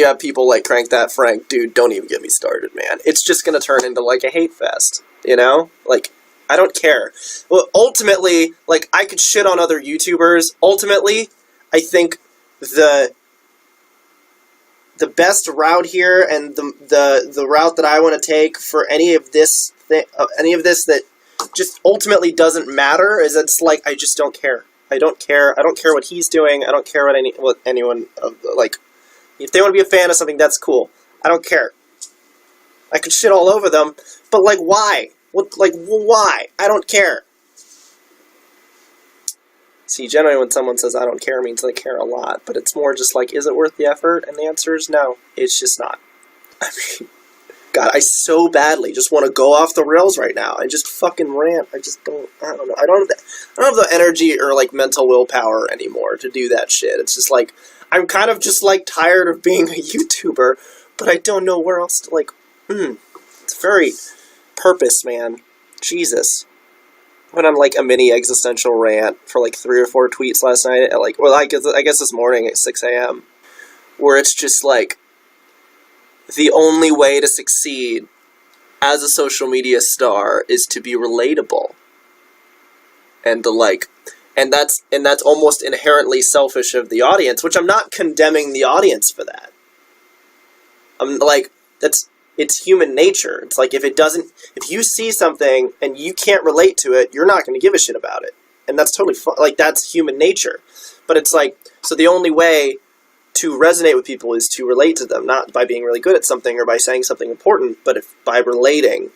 you have people like CrankThatFrank, dude, don't even get me started, man. It's just gonna turn into, like, a hate fest, you know? Like, I don't care. Well, ultimately, like, I could shit on other YouTubers. Ultimately, I think the best route here, and the route that I want to take for any of this that just ultimately doesn't matter, is it's like, I just don't care. I don't care. I don't care what he's doing. I don't care what anyone, like, if they want to be a fan of something, that's cool. I don't care. I could shit all over them, but, like, why? What, like, why? I don't care. See, generally when someone says I don't care, means they care a lot, but it's more just like, is it worth the effort? And the answer is no. It's just not. I mean, God, I so badly just want to go off the rails right now. I just fucking rant. I don't know. I don't have the energy or, like, mental willpower anymore to do that shit. It's just like, I'm kind of just, like, tired of being a YouTuber, but I don't know where else to, like, it's very purpose, man. Jesus. Went on, like, a mini existential rant for, like, 3 or 4 tweets last night at, like, well, I guess this morning at 6 a.m., where it's just, like, the only way to succeed as a social media star is to be relatable. And to, like, and that's almost inherently selfish of the audience, which I'm not condemning the audience for that. I'm, like, it's human nature. It's like, if you see something and you can't relate to it, you're not going to give a shit about it. And that's totally fine. Like, that's human nature. But it's like, so the only way to resonate with people is to relate to them, not by being really good at something or by saying something important, but by relating.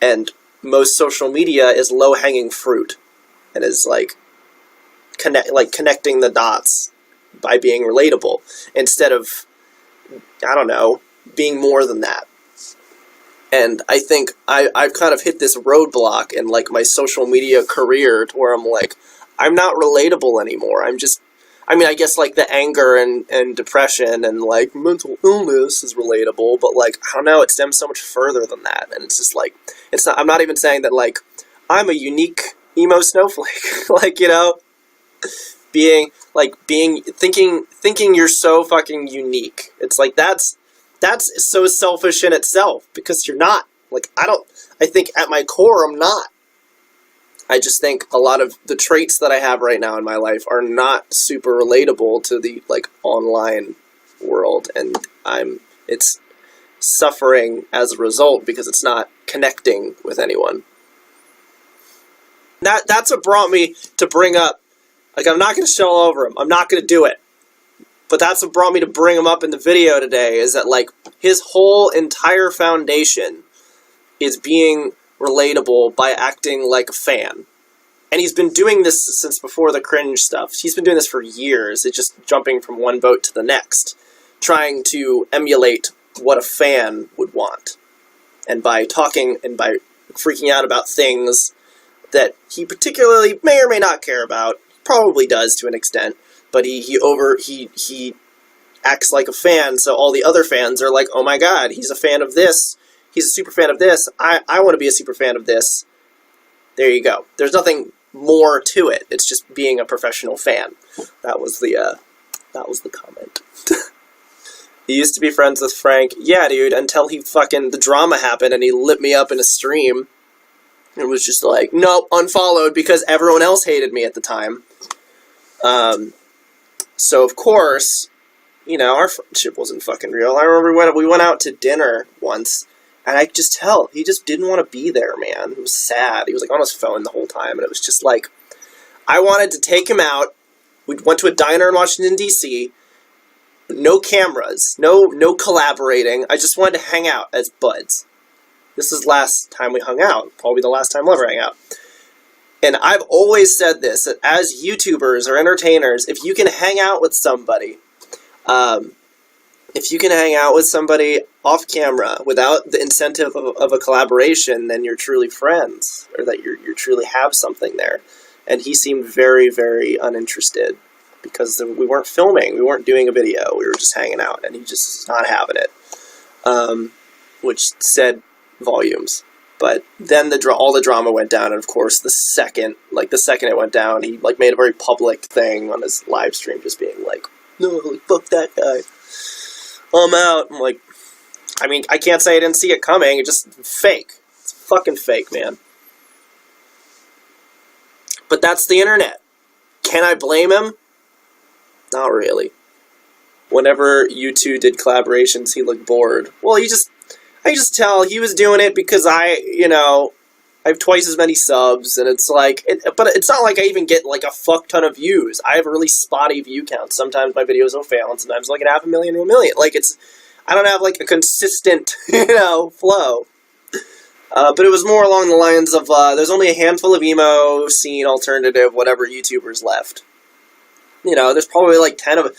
And most social media is low-hanging fruit and is, like, connecting the dots by being relatable instead of, I don't know, being more than that. And I think I've kind of hit this roadblock in, like, my social media career to where I'm like, I'm not relatable anymore. I mean, I guess, like, the anger and depression and, like, mental illness is relatable, but, like, I don't know, it stems so much further than that. And it's just, like, I'm not even saying that, like, I'm a unique emo snowflake. Like, you know, thinking you're so fucking unique. It's like, that's so selfish in itself, because you're not. Like, I think at my core, I'm not. I just think a lot of the traits that I have right now in my life are not super relatable to the, like, online world, and it's suffering as a result because it's not connecting with anyone. That's what brought me to bring up, like, I'm not going to shit all over him. I'm not going to do it. But that's what brought me to bring him up in the video today, is that, like, his whole entire foundation is being relatable by acting like a fan. And he's been doing this since before the cringe stuff. He's been doing this for years. It's just jumping from one boat to the next, trying to emulate what a fan would want. And by talking and by freaking out about things that he particularly may or may not care about, probably does to an extent, but he acts like a fan, so all the other fans are like, oh my god, he's a fan of this, he's a super fan of this, I want to be a super fan of this. There you go. There's nothing more to it. It's just being a professional fan. That was the comment. He used to be friends with Frank. Yeah, dude, until the drama happened and he lit me up in a stream. It was just like, nope, unfollowed because everyone else hated me at the time. So, of course, you know, our friendship wasn't fucking real. I remember we went out to dinner once, and I could just tell, he just didn't want to be there, man. He was sad. He was, like, on his phone the whole time, and it was just like, I wanted to take him out. We went to a diner in Washington, D.C., no cameras, no collaborating. I just wanted to hang out as buds. This is last time we hung out. Probably the last time we'll ever hang out. And I've always said this, that as YouTubers or entertainers, if you can hang out with somebody, off camera without the incentive of a collaboration, then you're truly friends, or that you truly have something there. And he seemed very, very uninterested, because we weren't filming, we weren't doing a video, we were just hanging out, and he just was not having it, which said volumes. But then all the drama went down, and of course, the second it went down, he, like, made a very public thing on his live stream, just being like, no, like, fuck that guy. I'm out. I'm like, I mean, I can't say I didn't see it coming. It's just fake. It's fucking fake, man. But that's the internet. Can I blame him? Not really. Whenever you two did collaborations, he looked bored. Well, I just tell he was doing it because I have twice as many subs, and it's like, but it's not like I even get like a fuck ton of views. I have a really spotty view count. Sometimes my videos will fail, and sometimes like 500,000 to 1 million. Like I don't have like a consistent, flow. But it was more along the lines of, there's only a handful of emo, scene, alternative, whatever YouTubers left. There's probably like 10 of...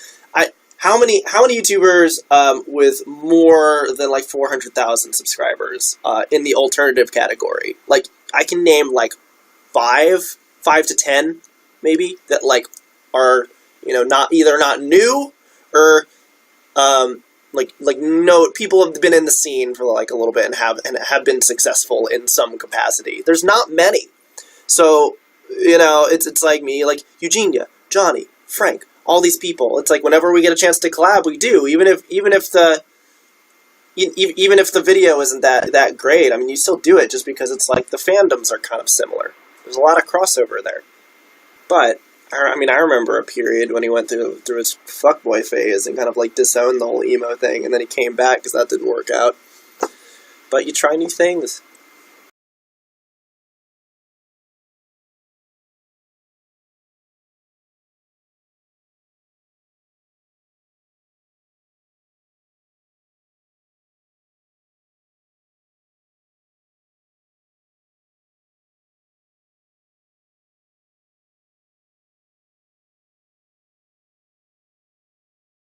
How many YouTubers with more than like 400,000 subscribers in the alternative category? Like, I can name like 5 to 10, maybe, that like are, not new, or no, people have been in the scene for like a little bit and have been successful in some capacity. There's not many. So, it's like me, like Eugenia, Johnny, Frank, all these people. It's like whenever we get a chance to collab, we do. Even if the video isn't that great, I mean, you still do it just because it's like the fandoms are kind of similar. There's a lot of crossover there. But I remember a period when he went through his fuckboy phase and kind of like disowned the whole emo thing, and then he came back because that didn't work out. But you try new things.